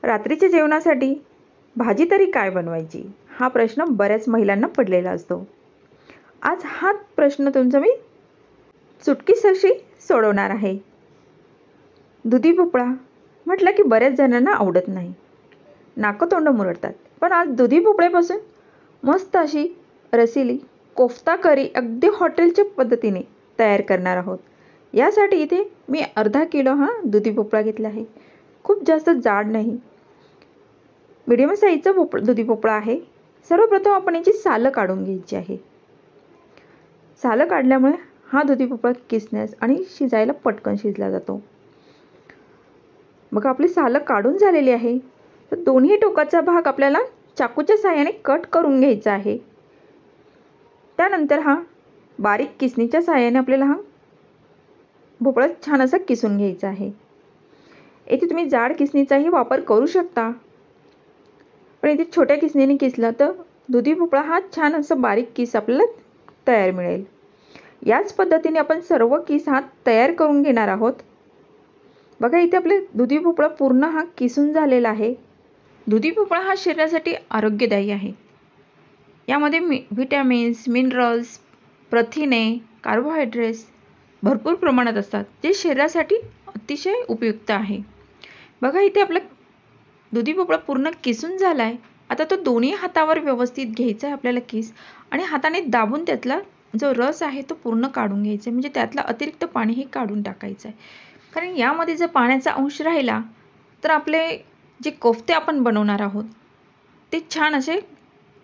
रात्रीच्या जेवणासाठी भाजी तरी काय बनवायची हा प्रश्न बऱ्याच महिलांना पडलेला असतो. आज हा प्रश्न तुमचा मी चुटकीसरशी सोडवणार आहे. दुधी भोपळा म्हटलं की बऱ्याच जणांना आवडत नाही, नाकं तोंड मुरडतात. पण आज दुधी भोपळ्यापासून मस्त अशी रसिली कोफ्ता करी अगदी हॉटेलच्या पद्धतीने तयार करणार आहोत. यासाठी इथे मी अर्धा किलो दुधी भोपळा घेतला आहे. खूप जास्त जाड नाही, मीडियम साईजचा दुधी भोपळा आहे. सर्वप्रथम आपण याची सालं काढून घ्यायची आहे. सालं काढल्यामुळे हा दुधी भोपळा किसण्यास आणि शिजायला पटकन शिजला जातो. मग आपली सालं काढून झालेली आहे, तर दोन्ही टोकाचा भाग आपल्याला चाकूच्या साहाय्याने कट करून घ्यायचा आहे. त्यानंतर बारीक किसणीच्या साहाय्याने आपल्याला भोपळा छान असा किसून घ्यायचा आहे. येथे तुम्ही जाड किसणीचाही वापर करू शकता, पण इथे छोट्या किसणीने किसला तर दुधी भोपळा छान असा बारीक किस आपल्याला तयार मिळेल. याच पद्धतीने आपण सर्व किस तयार करून घेणार आहोत. बघा इथे आपले दुधी भोपळा पूर्ण किसून झालेला आहे. दुधी भोपळा शरीरासाठी आरोग्यदायी आहे. यामध्ये व्हिटॅमिन्स, मिनरल्स, प्रथिने, कार्बोहायड्रेट्स भरपूर प्रमाणात असतात, जे शरीरासाठी अतिशय उपयुक्त आहे. बघा इथे आपला दुधी भोपळा पूर्ण किसून झाला आहे. आता तो दोन्ही हातावर व्यवस्थित घ्यायचा आहे आपल्याला किस, आणि हाताने दाबून त्यातला जो रस आहे तो पूर्ण काढून घ्यायचा आहे. म्हणजे त्यातला अतिरिक्त पाणीही काढून टाकायचं आहे. कारण यामध्ये जर पाण्याचा अंश राहिला तर आपले जे कोफ्ते आपण बनवणार आहोत ते छान असे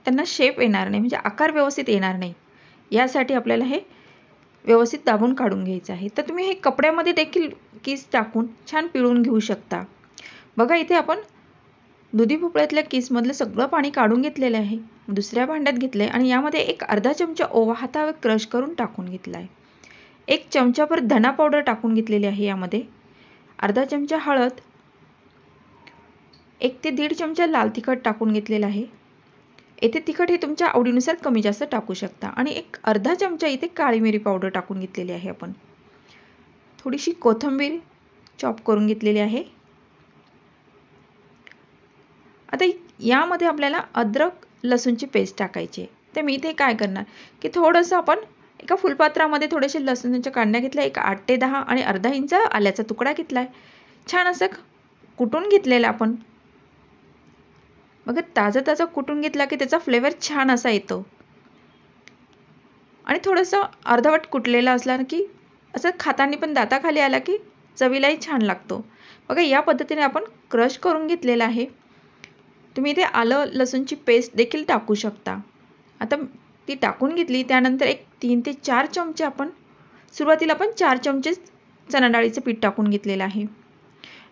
त्यांना शेप येणार नाही, म्हणजे आकार व्यवस्थित येणार नाही. यासाठी आपल्याला हे व्यवस्थित दाबून काढून घ्यायचं आहे. तर तुम्ही हे कपड्यामध्ये देखील किस टाकून छान पिळून घेऊ शकता. बघा इथे आपण दुधी भोपळ्यातल्या किसमधलं सगळं पाणी काढून घेतलेलं आहे. दुसऱ्या भांड्यात घेतलं आहे आणि यामध्ये एक अर्धा चमचा ओवा हातावर क्रश करून टाकून घेतला आहे. 1 चमचाभर धना पावडर टाकून घेतलेली आहे. यामध्ये अर्धा चमचा हळद, 1 ते 1.5 चमचा लाल तिखट टाकून घेतलेलं आहे. येथे तिखट हे तुमच्या आवडीनुसार कमी जास्त टाकू शकता. आणि एक अर्धा चमचा इथे काळी मिरी पावडर टाकून घेतलेली आहे. आपण थोडीशी कोथिंबीर चॉप करून घेतलेली आहे. आता यामध्ये आपल्याला अद्रक लसूणची पेस्ट टाकायची आहे. तर मी इथे काय करणार की थोडंसं आपण एका फुलपात्रामध्ये थोडेसे लसूणच्या कांड्या घेतल्या, एक 8 ते 10 आणि अर्धा इंच आल्याचा तुकडा घेतलाय. छान असं कुटून घेतलेलं आपण. मग ताजा कुटून घेतला की त्याचा फ्लेवर छान असा येतो. आणि थोडंसं अर्धवट कुटलेला असला की असं खाताना पण दाताखाली आला की चवीलाही छान लागतो. बघा या पद्धतीने आपण क्रश करून घेतलेला आहे. तुम्ही इथे आलं लसूणची पेस्ट देखील टाकू शकता. आता ती टाकून घेतली, त्यानंतर एक 3 ते 4 चमचे आपण सुरुवातीला 4 चमचे चणा डाळीचं पीठ टाकून घेतलेलं आहे.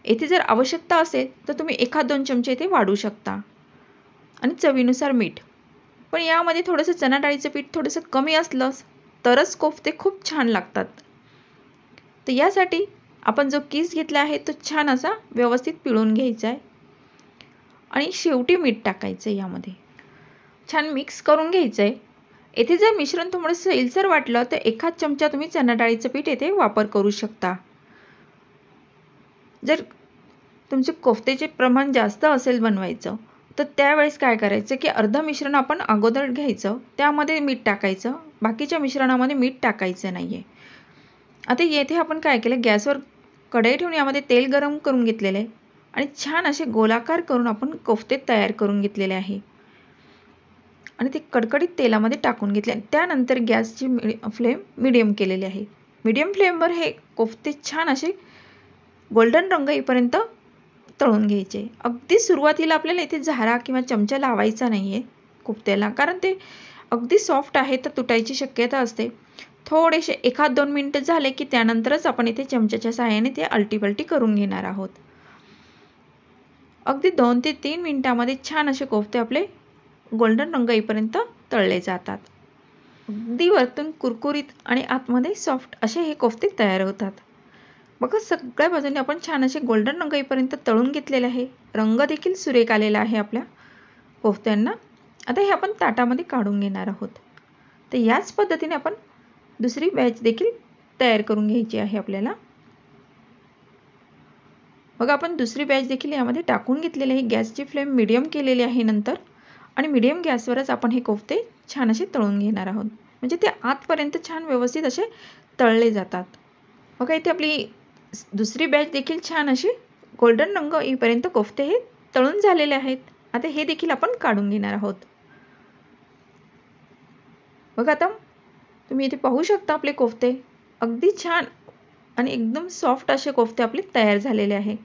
येथे जर आवश्यकता असेल तर तुम्ही 1-2 चमचे इथे वाढवू शकता. आणि चवीनुसार मीठ. पण यामध्ये थोडंसं चणा डाळीचं पीठ थोडंसं कमी असलं तरच कोफ्ते खूप छान लागतात. तर यासाठी आपण जो किस घेतला आहे तो छान असा व्यवस्थित पिळून घ्यायचा आहे. आणि शेवटी मीठ टाकायचं आहे. यामध्ये छान मिक्स करून घ्यायचं आहे. येथे जर मिश्रण थोडं सैलसर वाटलं तर 1 चमचा तुम्ही चणा डाळीचं पीठ येथे वापर करू शकता. जर तुमचे कोफ्तेचे प्रमाण जास्त असेल बनवायचं तर त्यावेळेस काय करायचं की अर्ध मिश्रण आपण अगोदर घ्यायचं, त्यामध्ये मीठ टाकायचं, बाकीच्या मिश्रणामध्ये मीठ टाकायचं नाहीये. आता येथे आपण काय केलं, गॅसवर कढई ठेवून यामध्ये तेल गरम करून घेतलेले आहे आणि छान असे गोलाकार करून आपण कोफ्ते तयार करून घेतलेले आहे. आणि ते कडकडीत तेलामध्ये टाकून घेतले. त्यानंतर गॅसची फ्लेम मीडियम केलेली आहे. मीडियम फ्लेमवर हे कोफ्ते छान असे गोल्डन रंग येईपर्यंत तळून घ्यायचे. अगदी सुरुवातीला आपल्याला इथे झारा किंवा चमचा लावायचा नाहीये कोफ्त्याला, कारण ते अगदी सॉफ्ट आहे तर तुटायची शक्यता असते. थोडेसे 1-2 मिनिटं झाले की त्यानंतरच आपण इथे चमच्याच्या सहाय्याने ते अलटी-पलटी करून घेणार आहोत. अगदी 2 ते 3 मिनिटांमध्ये छान असे कोफ्ते आपले गोल्डन रंग येईपर्यंत तळले जातात. अगदी वरतून कुरकुरीत आणि आतमध्ये सॉफ्ट असे हे कोफ्ते तयार होतात. बघा सगळ्या बाजूने आपण छान असे गोल्डन रंग येईपर्यंत तळून घेतलेले आहे. रंग देखील सुरेख आलेला आहे आपल्या कोफ्त्यांना. आता हे आपण ताटामध्ये काढून घेणार आहोत. तर याच पद्धतीने आपण दुसरी बॅच देखील तयार करून घ्यायची आहे आपल्याला. बघा आपण दुसरी बॅच देखील यामध्ये टाकून घेतलेली आहे. गॅसची फ्लेम मीडियम केलेली आहे नंतर, आणि मीडियम गॅसवरच आपण हे कोफ्ते छान असे तळून घेणार आहोत, म्हणजे ते आतपर्यंत छान व्यवस्थित असे तळले जातात. बघा इथे आपली दुसरी बॅच देखील छान अशी गोल्डन रंग येईपर्यंत कोफ्ते हे तळून झालेले आहेत. आता हे देखील आपण काढून घेणार आहोत. बघा आता तुम्ही इथे पाहू शकता आपले कोफ्ते अगदी छान आणि एकदम सॉफ्ट असे कोफ्ते आपले तयार झालेले आहे.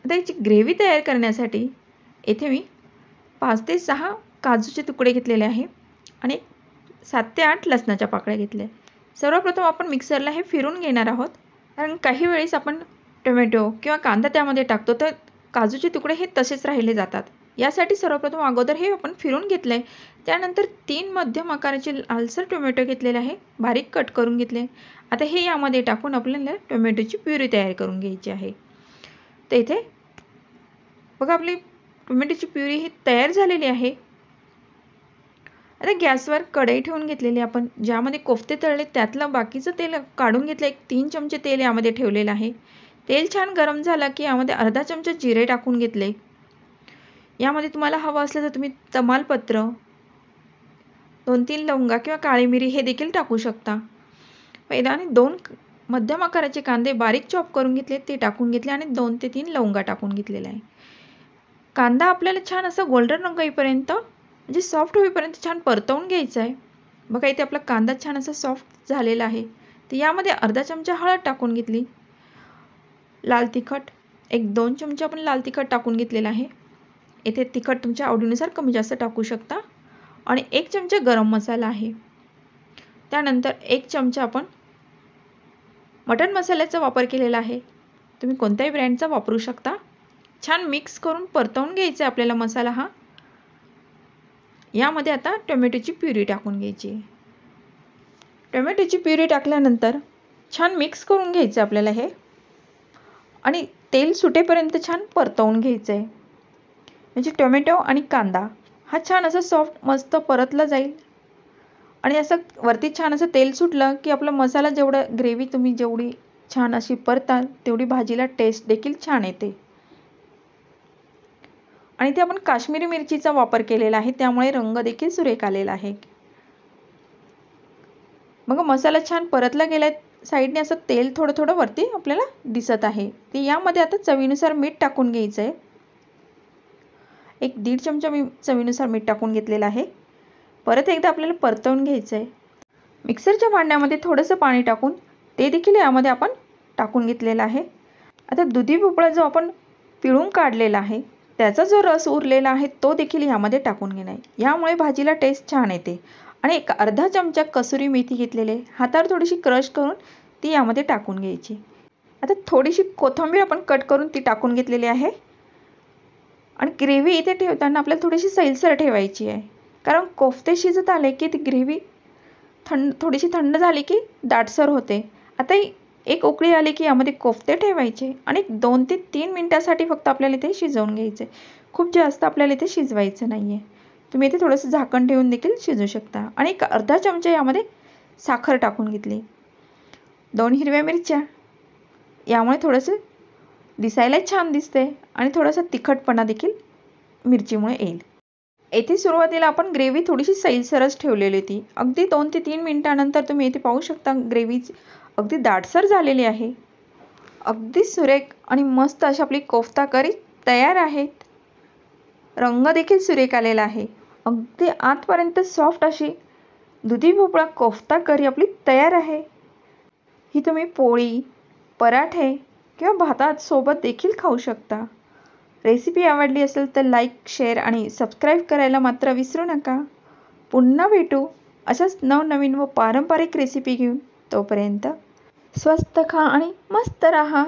आता याची ग्रेव्ही तयार करण्यासाठी येथे मी 5 ते 6 काजूचे तुकडे घेतलेले आहे आणि 7 ते 8 लसणाच्या पाकळ्या घेतल्या. सर्वप्रथम आपण मिक्सरला हे फिरून घेणार आहोत, कारण काही वेळेस आपण टोमॅटो किंवा कांदा त्यामध्ये टाकतो तर काजूचे तुकडे हे तसेच राहिले जातात. यासाठी सर्वप्रथम अगोदर हे आपण फिरून घेतले. त्यानंतर 3 मध्यम आकाराचे लालसर टोमॅटो घेतलेले आहे, बारीक कट करून घेतले. आता हे यामध्ये टाकून आपल्याला टोमॅटोची प्युरी तयार करून घ्यायची आहे. तर इथे बघा आपली टोमॅटोची प्युरी ही तयार झालेली आहे. आता गॅसवर कढई ठेवून घेतलेली आपण, ज्यामध्ये कोफ्ते तळले त्यातलं बाकीचं तेल काढून घेतलं. 3 चमचे तेल यामध्ये ठेवलेलं आहे. तेल छान गरम झालं की यामध्ये अर्धा चमचा जिरे टाकून घेतले. यामध्ये तुम्हाला हवं असलं तर तुम्ही तमालपत्र, 2-3 लवंगा किंवा काळी मिरी हे देखील टाकू शकता. आणि 2 मध्यम आकाराचे कांदे बारीक चॉप करून घेतले ते टाकून घेतले आणि 2 ते 3 लवंगा टाकून घेतलेले आहे. कांदा आपल्याला छान असा गोल्डन रंग येईपर्यंत, म्हणजे सॉफ्ट होईपर्यंत छान परतवून घ्यायचा आहे. बघा इथे आपला कांदा छान असा सॉफ्ट झालेला आहे. तर यामध्ये अर्धा चमचा हळद टाकून घेतली. लाल तिखट 1-2 चमचे आपण लाल तिखट टाकून घेतलेला आहे. येथे तिखट तुमच्या आवडीनुसार कमी जास्त टाकू शकता. आणि 1 चमचा गरम मसाला आहे. त्यानंतर 1 चमचा आपण मटण मसाल्याचा वापर केलेला आहे. तुम्ही कोणत्याही ब्रँडचा वापरू शकता. छान मिक्स करून परतवून घ्यायचा आहे आपल्याला मसाला हा. यामध्ये आता टोमॅटोची प्युरी टाकून घ्यायची आहे. टोमॅटोची प्युरी टाकल्यानंतर छान मिक्स करून घ्यायचं आपल्याला हे, आणि तेल सुटेपर्यंत छान परतवून घ्यायचं आहे. म्हणजे टोमॅटो आणि कांदा हा छान असा सॉफ्ट मस्त परतला जाईल. आणि असं वरती छान असं तेल सुटलं की आपला मसाला जेवढं ग्रेव्ही तुम्ही जेवढी छान अशी परताल तेवढी भाजीला टेस्ट देखील छान येते. आणि ते आपण काश्मीरी मिरचीचा वापर केलेला आहे, त्यामुळे रंग देखील सुरेख आलेला आहे. मग मसाला छान परतला गेलाय. साईडने असं तेल थोडं थोडं वरती आपल्याला दिसत आहे. ते यामध्ये आता चवीनुसार मीठ टाकून घ्यायचं आहे. 1-1.5 चमचा मी चवीनुसार मीठ टाकून घेतलेलं आहे. परत एकदा आपल्याला परतवून घ्यायचं आहे. मिक्सरच्या भांड्यामध्ये थोडंसं पाणी टाकून ते देखील यामध्ये आपण टाकून घेतलेलं आहे. आता दुधी भोपळा जो आपण पिळून काढलेला आहे त्याचा जो रस उरलेला आहे तो देखील यामध्ये टाकून घेणार आहे. यामुळे भाजीला टेस्ट छान येते. आणि 1 अर्धा चमचा कसुरी मेथी घेतलेली, हातावर थोडीशी क्रश करून ती यामध्ये टाकून घ्यायची. आता थोडीशी कोथिंबीर आपण कट करून ती टाकून घेतलेली आहे. आणि ग्रेव्ही इथे ठेवताना आपल्याला थोडीशी सैलसर ठेवायची आहे, कारण कोफ्ते शिजत आले की ती ग्रेव्ही थोडीशी थंड झाली की दाटसर होते. आता 1 उकळी आली की यामध्ये कोफ्ते ठेवायचे आणि 2 ते 3 मिनिटासाठी फक्त आपल्याला इथे शिजवून घ्यायचे. खूप जास्त आपल्याला इथे शिजवायचं नाही आहे. तुम्ही इथे थोडंसं झाकण ठेवून देखील शिजवू शकता. आणि 1 अर्धा चमचा यामध्ये साखर टाकून घेतली. 2 हिरव्या मिरच्या, यामुळे थोडंसं दिसायला छान दिसते आणि थोडासा तिखटपणा देखील मिरचीमुळे येईल. येथे सुरुवातीला आपण ग्रेव्ही थोडीशी सैलसरच ठेवलेली होती. अगदी 2 ते 3 मिनिटानंतर तुम्ही इथे पाहू शकता ग्रेव्ही अगदी दाटसर झालेली आहे. अगदी सुरेख आणि मस्त अशी आपली कोफ्ता करी तयार आहेत. रंग देखील सुरेख आलेला आहे. अगदी आतपर्यंत सॉफ्ट अशी दुधी भोपळा कोफ्ता करी आपली तयार आहे. ही तुम्ही पोळी, पराठे किंवा भातात सोबत देखील खाऊ शकता. रेसिपी आवडली असेल तर लाईक, शेअर आणि सबस्क्राईब करायला मात्र विसरू नका. पुन्हा भेटू अशाच नवनवीन व पारंपरिक रेसिपी घेऊन. तोपर्यंत स्वस्त खा आणि मस्त राहा.